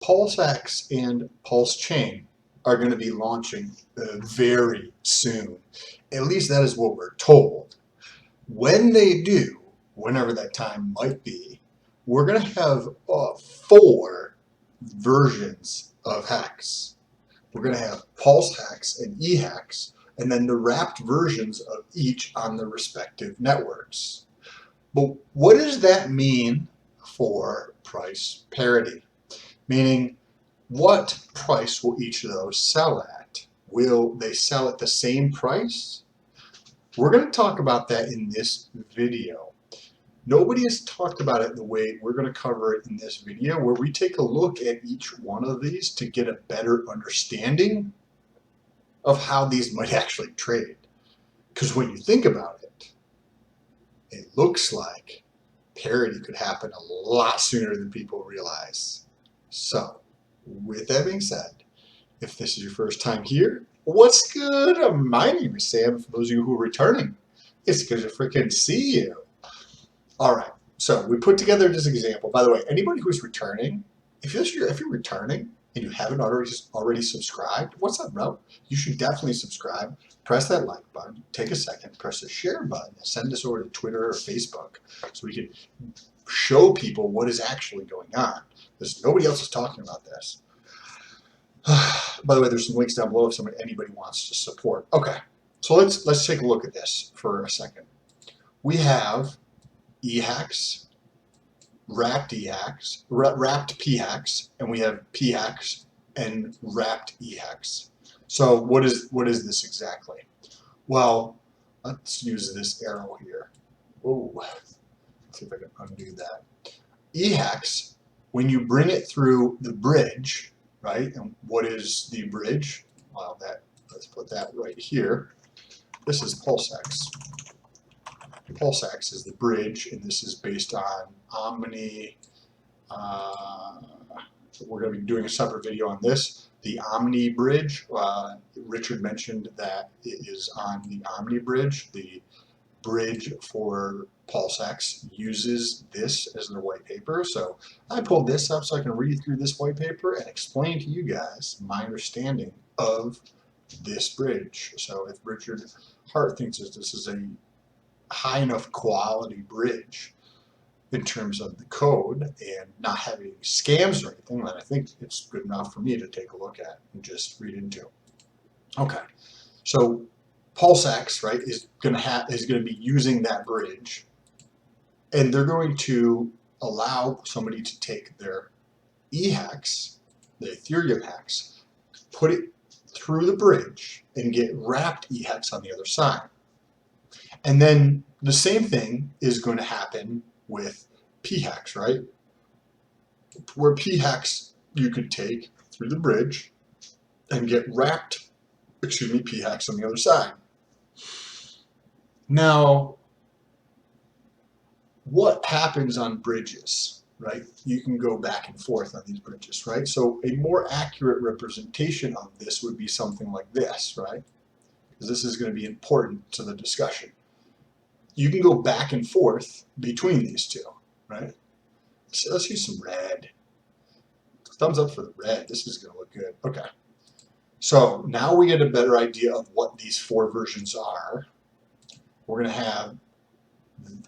Pulsex and Pulsechain are going to be launching very soon. At least that is what we're told. When they do, whenever that time might be, we're going to have 4 versions of HEX. We're going to have Pulsex and eHEX, and then the wrapped versions of each on the respective networks. But what does that mean for price parity? Meaning, what price will each of those sell at? Will they sell at the same price? We're going to talk about that in this video. Nobody has talked about it the way we're going to cover it in this video, where we take a look at each one of these to get a better understanding of how these might actually trade. Because when you think about it, it looks like parity could happen a lot sooner than people realize. So, with that being said, if this is your first time here, what's good? My name is Sam. For those of you who are returning, it's good to freaking see you. All right, so we put together this example. By the way, anybody who's returning, if you're returning and you haven't already subscribed, what's up, bro? You should definitely subscribe. Press that like button. Take a second. Press the share button and send this over to Twitter or Facebook so we can show people what is actually going on. Because nobody else is talking about this. By the way, there's some links down below if anybody wants to support. Okay, so let's take a look at this for a second. We have eHEX, wrapped eHEX, wrapped pHEX, and we have pHEX and wrapped eHEX. So what is this exactly? Well, let's use this arrow here. Oh, let's see if I can undo that. eHEX, when you bring it through the bridge, right? And what is the bridge? Well, let's put that right here. This is Pulsex. Pulsex is the bridge, and this is based on Omni. We're going to be doing a separate video on this. The Omni bridge. Richard mentioned that it is on the Omni bridge. The bridge for Pulsex uses this as their white paper. So I pulled this up so I can read through this white paper and explain to you guys my understanding of this bridge. So if Richard Hart thinks that this is a high enough quality bridge in terms of the code and not having scams or anything, then I think it's good enough for me to take a look at and just read into. Okay, so Pulsex, right, is going to be using that bridge, and they're going to allow somebody to take their eHEX, the Ethereum HEX, put it through the bridge and get wrapped eHEX on the other side. And then the same thing is going to happen with pHEX, right? Where pHEX you could take through the bridge and get wrapped, pHEX on the other side. Now, what happens on bridges, right? You can go back and forth on these bridges, right? So a more accurate representation of this would be something like this, right? Because this is going to be important to the discussion. You can go back and forth between these two, right? So let's use some red. Thumbs up for the red. This is going to look good. Okay. So now we get a better idea of what these 4 versions are. We're going to have,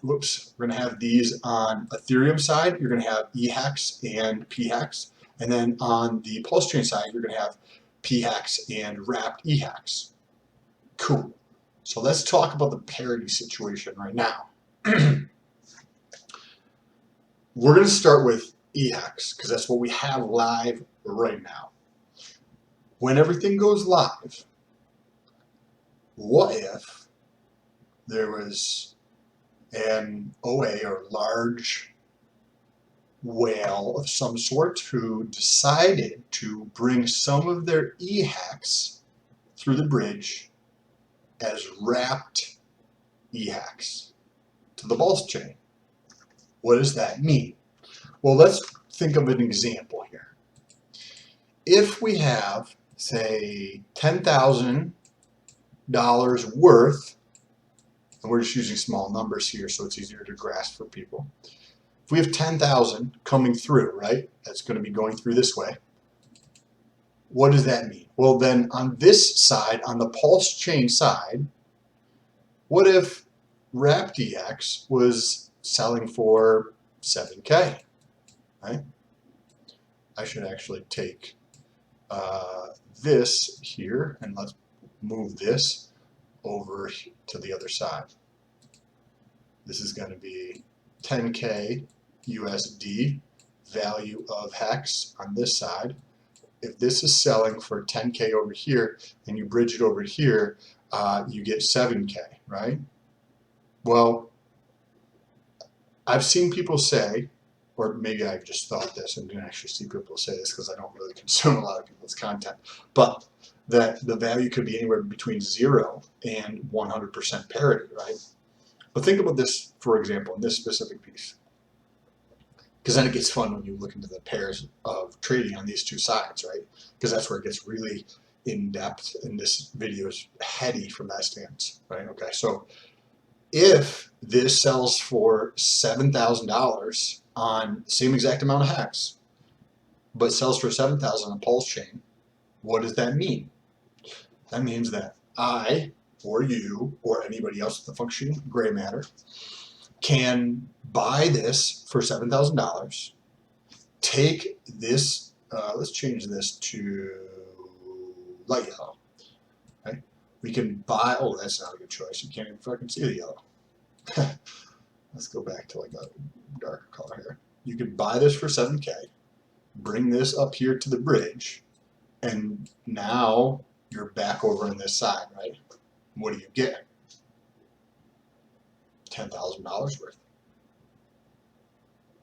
we're going to have these on Ethereum side. You're going to have eHEX and pHEX. And then on the Pulsechain side, you're going to have pHEX and wrapped eHEX. Cool. So let's talk about the parity situation right now. We're going to start with eHEX because that's what we have live right now. When everything goes live, what if there was an OA or large whale of some sort who decided to bring some of their eHEX through the bridge as wrapped eHEX to the Pulsechain? What does that mean? Well, let's think of an example here. If we have, say, $10,000 worth, and we're just using small numbers here so it's easier to grasp for people. If we have 10,000 coming through, right? That's going to be going through this way. What does that mean? Well, then on this side, on the Pulsechain side, what if RaptEX was selling for 7K, right? I should actually take this here, and let's move this over to the other side. This is going to be 10K USD value of HEX on this side. If this is selling for 10K over here and you bridge it over here, you get 7K, right? Well, I've seen people say, or maybe I just thought this and didn't actually see people say this because I don't really consume a lot of people's content, but that the value could be anywhere between 0 and 100% parity, right? But think about this, for example, in this specific piece, because then it gets fun when you look into the pairs of trading on these two sides, right? Because that's where it gets really in depth, and this video is heady from that stance, right? Okay, so if this sells for $7,000 on the same exact amount of HEX, but sells for $7,000 on Pulsechain, what does that mean? That means that I, or you, or anybody else with the functioning gray matter, can buy this for $7,000, take this, let's change this to light yellow, right? We can buy, oh, that's not a good choice. You can't even fucking see the yellow. Let's go back to like a darker color here. You could buy this for 7K, bring this up here to the bridge, and now you're back over on this side, right? What do you get? $10,000 worth.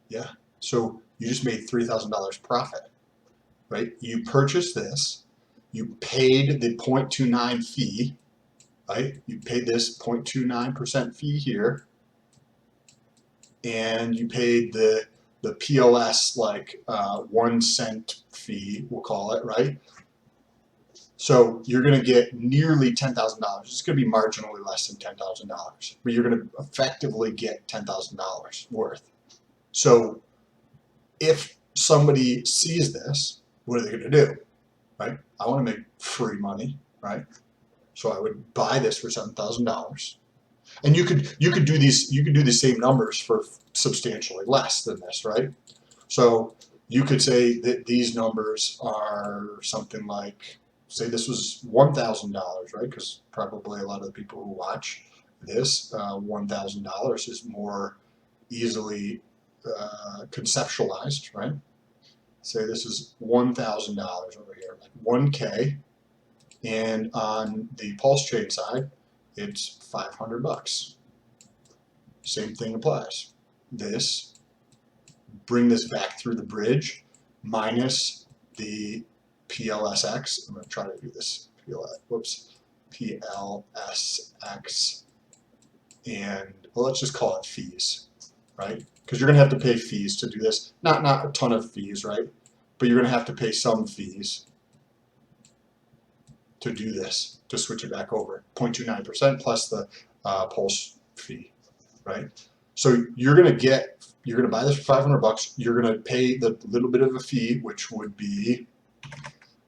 Yeah. So you just made $3,000 profit, right? You purchased this, you paid the 0.29 fee, right? You paid this 0.29% fee here, and you paid the PLS like 1 cent fee, we'll call it, right? So you're going to get nearly $10,000. It's going to be marginally less than $10,000, but you're going to effectively get $10,000 worth. So if somebody sees this, what are they going to do, right? I want to make free money, right? So I would buy this for $7,000, and you could do the same numbers for substantially less than this, right? So you could say that these numbers are something like, say this was $1,000, right? Because probably a lot of the people who watch this, $1,000 is more easily conceptualized, right? Say this is $1,000 over here, like 1K, and on the Pulsechain side, it's 500 bucks. Same thing applies. This, bring this back through the bridge, minus the PLSX. I'm going to try to do this. PLSX, and well, let's just call it fees, right? Because you're going to have to pay fees to do this. Not a ton of fees, right? But you're going to have to pay some fees to do this, to switch it back over. 0.29% plus the Pulse fee, right? So you're going to buy this for 500 bucks. You're going to pay the little bit of a fee, which would be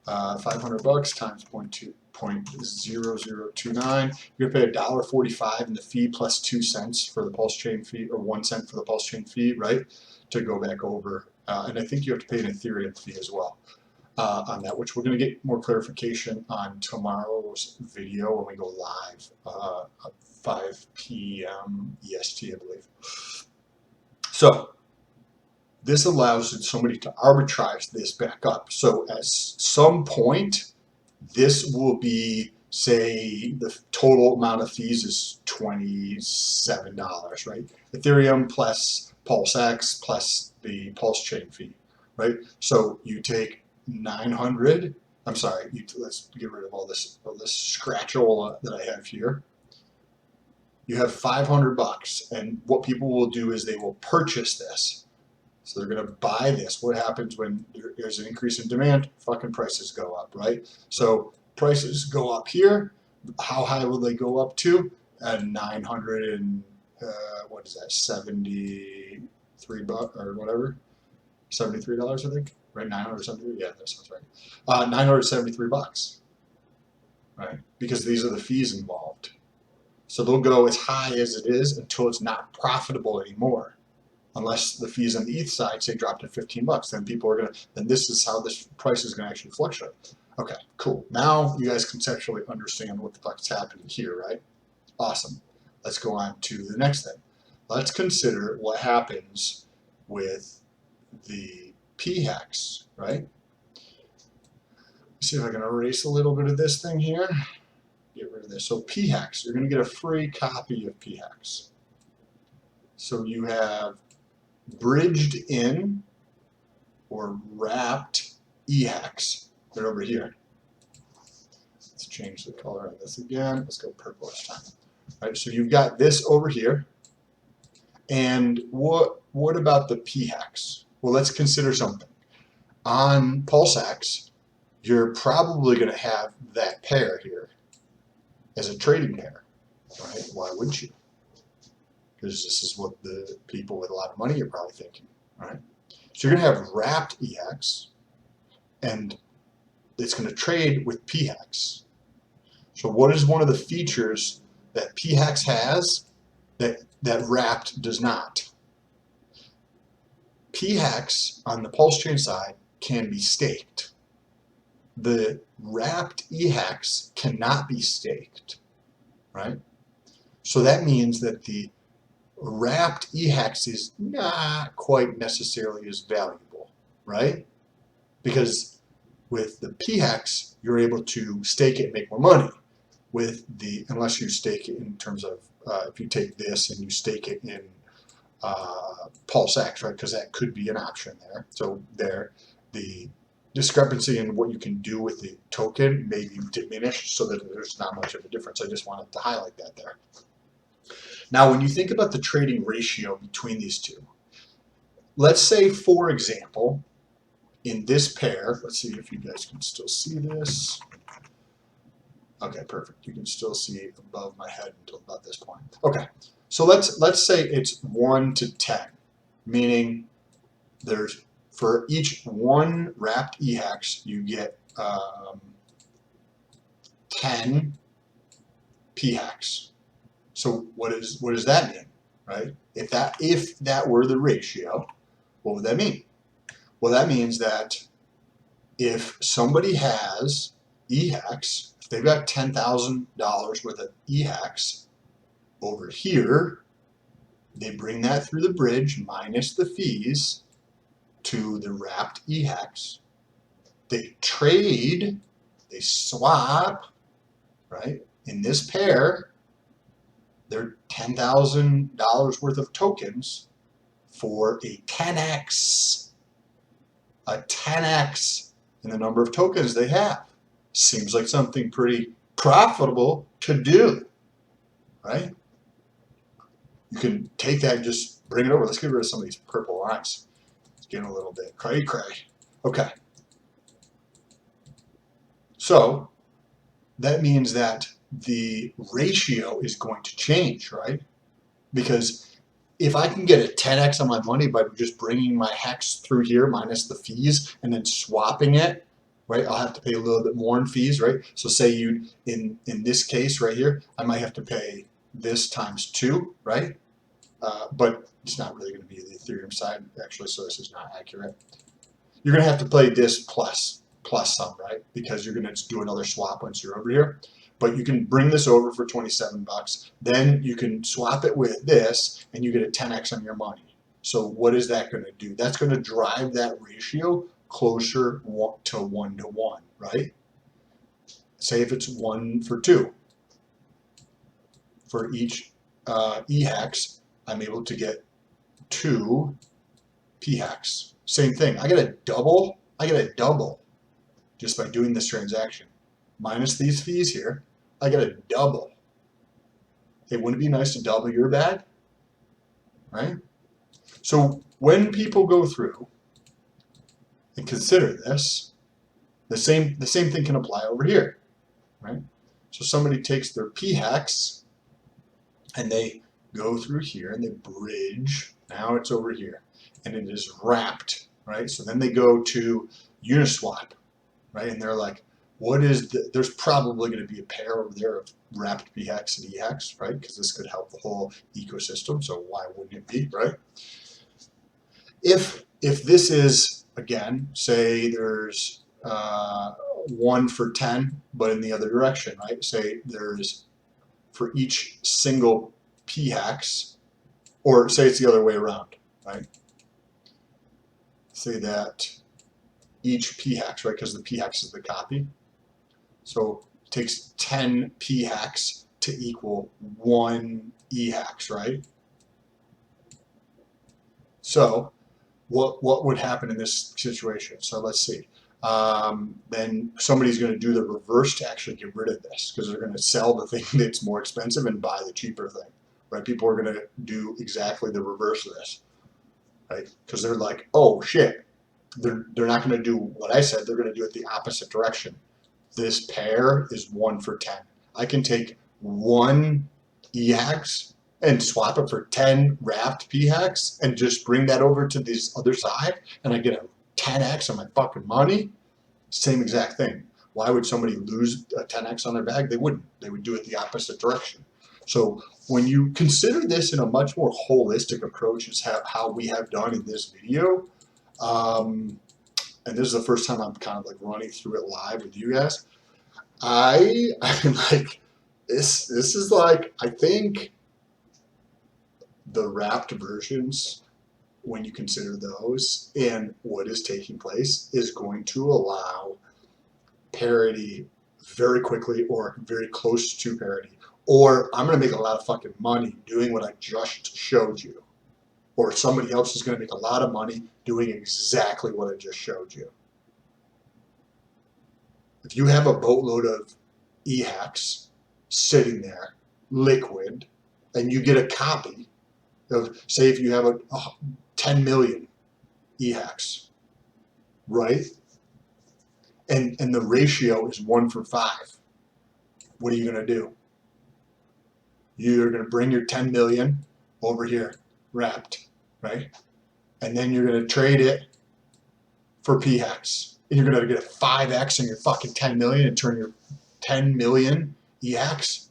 500 bucks times 0.0029. You're going to pay $1.45 in the fee plus 2 cents for the Pulsechain fee, or 1 cent for the Pulsechain fee, right? To go back over. And I think you have to pay an Ethereum fee as well on that, which we're going to get more clarification on tomorrow's video when we go live at 5 p.m. EST, I believe. So this allows somebody to arbitrage this back up. So at some point, this will be, say, the total amount of fees is $27, right? Ethereum plus Pulsex plus the Pulsechain fee, right? So you take 900. I'm sorry. Let's get rid of all this scratchola that I have here. You have 500 bucks, and what people will do is they will purchase this. So they're going to buy this. What happens when there's an increase in demand? Fucking prices go up, right? So prices go up here. How high will they go up to? 900 and what is that? 73 $3 or whatever, $73 I think, right? 973. Yeah, that sounds right. $973, right? Because these are the fees involved. So they'll go as high as it is until it's not profitable anymore. Unless the fees on the ETH side say drop to $15, then people are gonna. Then this is how this price is gonna actually fluctuate. Okay, cool. Now you guys conceptually understand what the fuck is happening here, right? Awesome. Let's go on to the next thing. Let's consider what happens with the PHEX, right? Let's see if I can erase a little bit of this thing here. Get rid of this. So PHEX, you're gonna get a free copy of PHEX. So you have bridged in or wrapped EHEX. They're over here. Let's change the color on this again. Let's go purple this time. All right, so you've got this over here. And what about the PHEX? Well, let's consider something. On Pulsex, you're probably going to have that pair here as a trading pair, right? Why wouldn't you? Because this is what the people with a lot of money are probably thinking, right? So you're going to have wrapped EHEX, and it's going to trade with PHEX. So what is one of the features that PHEX has that wrapped does not? PHEX on the Pulsechain side can be staked. The wrapped EHEX cannot be staked, right? So that means that the wrapped EHEX is not quite necessarily as valuable, right? Because with the PHEX, you're able to stake it and make more money. With the, unless you stake it in terms of, if you take this and you stake it in Pulsex, right? Because that could be an option there. So there, the discrepancy in what you can do with the token may be diminished so that there's not much of a difference. I just wanted to highlight that there. Now, when you think about the trading ratio between these two, let's say, for example, in this pair, let's see if you guys can still see this. Okay, perfect. You can still see it above my head until about this point. Okay, so let's say it's 1 to 10, meaning there's, for each one wrapped EHEX, you get 10 PHEX. So what does that mean, right? If that were the ratio, what would that mean? Well, that means that if somebody has EHEX, if they've got $10,000 worth of EHEX over here, they bring that through the bridge minus the fees to the wrapped EHEX. They trade, they swap, right? In this pair, they're $10,000 worth of tokens for a 10x in the number of tokens they have. Seems like something pretty profitable to do, right? You can take that and just bring it over. Let's get rid of some of these purple lines. It's getting a little bit cray. Okay. So that means that the ratio is going to change, right? Because if I can get a 10x on my money by just bringing my hex through here minus the fees and then swapping it, right? I'll have to pay a little bit more in fees, right? So say you, in this case right here, I might have to pay this times 2, right? But it's not really going to be the Ethereum side, actually, so this is not accurate. You're going to have to play this plus some, right? Because you're going to do another swap once you're over here. But you can bring this over for 27 bucks. Then you can swap it with this, and you get a 10x on your money. So what is that going to do? That's going to drive that ratio closer to 1 to 1, right? Say if it's 1 for 2. For each EHEX, I'm able to get 2 PHEX. Same thing. I get a double just by doing this transaction. Minus these fees here, I get a double. Hey, wouldn't it be nice to double your bag? Right? So when people go through and consider this, the same thing can apply over here. Right? So somebody takes their PHEX and they go through here and they bridge. Now it's over here. and it is wrapped, right? So then they go to Uniswap, right? And they're like, what is there's probably going to be a pair over there of wrapped PHEX and EHEX, right? Because this could help the whole ecosystem. So why wouldn't it be, right? If this is, again, say there's 1 for 10, but in the other direction, right? Say there's for each single PHEX, or say it's the other way around, right? Say that each PHEX, right? Because the PHEX is the copy. So it takes 10 PHEX to equal 1 EHEX, right? So what would happen in this situation? So let's see. Then somebody's going to do the reverse to actually get rid of this, because they're going to sell the thing that's more expensive and buy the cheaper thing, right? People are going to do exactly the reverse of this, right? Because they're like, oh shit, they're not going to do what I said. They're going to do it the opposite direction. This pair is 1 for 10. I can take 1 EHEX and swap it for 10 wrapped PHEX and just bring that over to this other side, and I get a 10x on my fucking money. Same exact thing. Why would somebody lose a 10x on their bag? They wouldn't. They would do it the opposite direction. So when you consider this in a much more holistic approach, is how we have done in this video, and this is the first time I'm kind of like running through it live with you guys, I'm like, this is like, I think the wrapped versions, when you consider those and what is taking place, is going to allow parity very quickly, or very close to parity, or I'm going to make a lot of fucking money doing what I just showed you, or somebody else is going to make a lot of money doing exactly what I just showed you. If you have a boatload of EHEX sitting there, liquid, and you get a copy of, say if you have a 10 million EHEX, right? And the ratio is 1 for 5. What are you going to do? You're going to bring your 10 million over here, wrapped, right? And then you're going to trade it for PHEX. And you're going to get a 5x on your fucking 10 million and turn your 10 million EHEX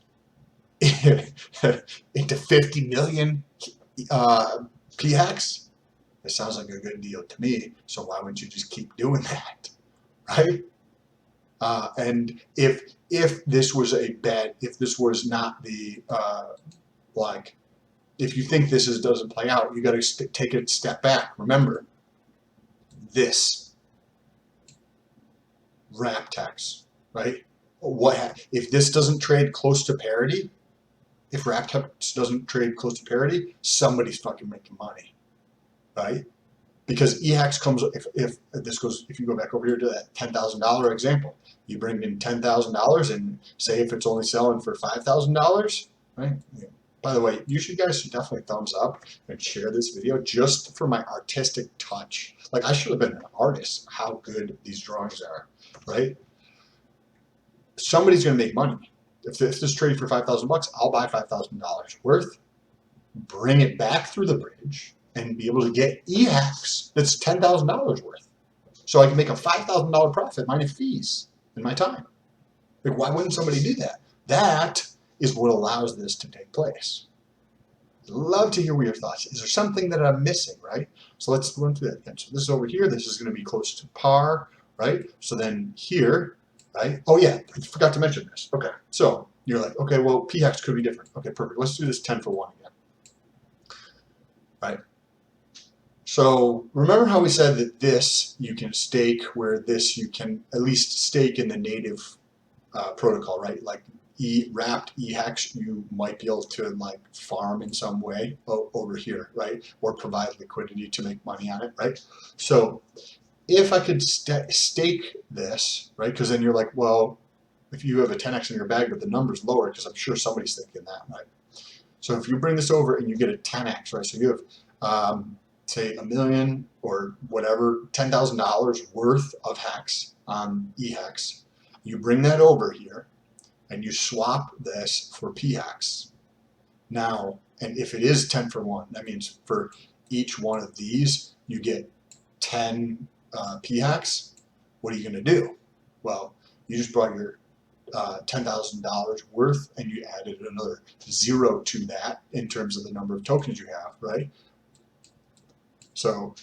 into 50 million PHEX. It sounds like a good deal to me. So why wouldn't you just keep doing that, right? And if this was a bet, if this was not the like, if you think this doesn't play out, you got to take a step back. Remember, this wrap tax, right? If this doesn't trade close to parity? If wrap tax doesn't trade close to parity, somebody's fucking making money, right? Because EHEX comes, if this goes, if you go back over here to that $10,000 example, you bring in $10,000 and say if it's only selling for $5,000, right? Yeah. By the way, you guys should definitely thumbs up and share this video just for my artistic touch. Like, I should have been an artist, how good these drawings are, right? Somebody's going to make money. If this is trading for $5,000, I'll buy $5,000 worth, bring it back through the bridge, and be able to get EHEX that's $10,000 worth. So I can make a $5,000 profit minus fees in my time. Like, why wouldn't somebody do that? That is what allows this to take place. I'd love to hear your thoughts. Is there something that I'm missing, right? So let's run through that again. So this is over here. This is going to be close to par, right? So then here, right? Oh yeah, I forgot to mention this. Okay, so you're like, okay, well, PHEX could be different. Okay, perfect. Let's do this 10 for 1 again, right? So remember how we said that this you can stake, where this you can at least stake in the native protocol, right? Like wrapped EHEX, you might be able to like farm in some way over here, right? Or provide liquidity to make money on it, right? So if I could stake this, right? Because then you're like, well, if you have a 10x in your bag, but the number's lower, because I'm sure somebody's thinking that, right? So if you bring this over and you get a 10x, right? So you have say $1 million or whatever, $10,000 worth of hex on EHEX. You bring that over here and you swap this for PHEX. Now, and if it is 10 for 1, that means for each one of these, you get 10 PHEX, what are you going to do? Well, you just brought your $10,000 worth and you added another 0 to that in terms of the number of tokens you have, right? So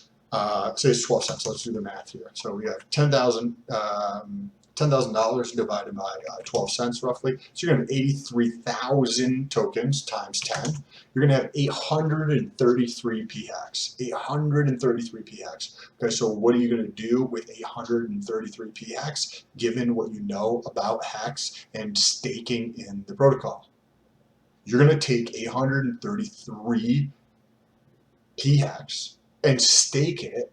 say it's 12 cents. Let's do the math here. So we have $10,000 divided by 12 cents roughly. So you're going to have 83,000 tokens times 10. You're going to have 833 PHEX. 833 PHEX. Okay, so what are you going to do with 833 PHEX given what you know about HEX and staking in the protocol? You're going to take 833 PHEX and stake it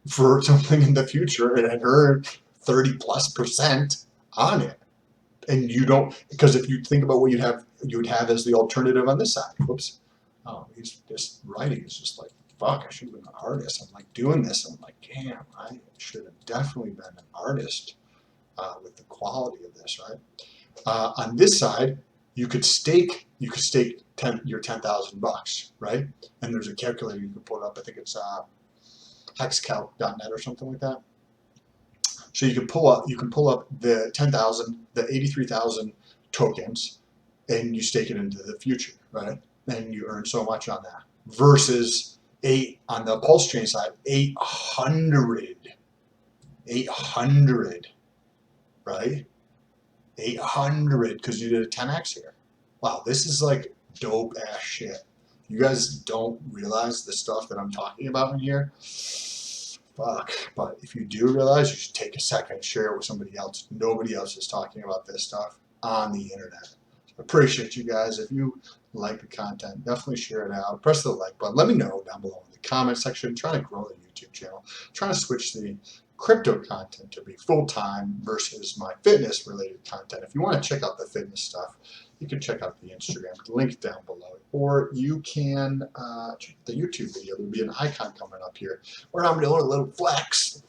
for something in the future and earn 30+% on it. And you don't, because if you think about what you would have as the alternative on this side. Whoops. Oh, he's just writing. It's just like, fuck, I should have been an artist. I'm like doing this. And I'm like, damn, I should have definitely been an artist with the quality of this, right? On this side, you could stake your $10,000, right? And there's a calculator you can pull up. I think it's hexcalc.net or something like that. So you can pull up the 10,000, the 83,000 tokens, and you stake it into the future, right? And you earn so much on that. Versus on the Pulsechain side, 800, right? 800 because you did a 10x here. Wow, this is like dope ass shit. You guys don't realize the stuff that I'm talking about in here. Fuck. But if you do realize, you should take a second and share it with somebody else. Nobody else is talking about this stuff on the internet. Appreciate you guys. If you like the content, definitely share it out. Press the like button. Let me know down below in the comment section. I'm trying to grow the YouTube channel. I'm trying to switch the crypto content to be full-time versus my fitness related content. If you want to check out the fitness stuff, you can check out the Instagram link down below, or you can check the YouTube video. There'll be an icon coming up here where I'm doing a little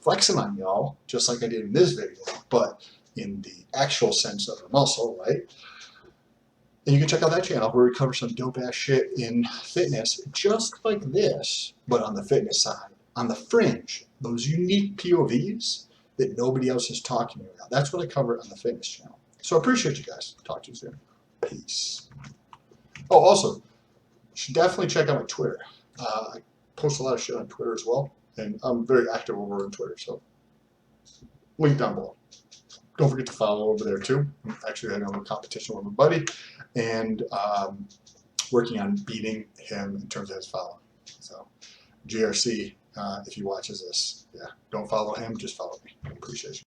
flexing on y'all, just like I did in this video, but in the actual sense of a muscle, right? And you can check out that channel where we cover some dope ass shit in fitness, just like this, but on the fitness side, on the fringe, those unique POVs that nobody else is talking about. That's what I cover on the fitness channel. So I appreciate you guys. Talk to you soon. Peace. Oh, also, you should definitely check out my Twitter. I post a lot of shit on Twitter as well, and I'm very active over on Twitter, so link down below. Don't forget to follow over there too. I'm actually having a little competition with my buddy, and working on beating him in terms of his following. So, GRC, if he watches this, yeah, don't follow him, just follow me. Appreciate you.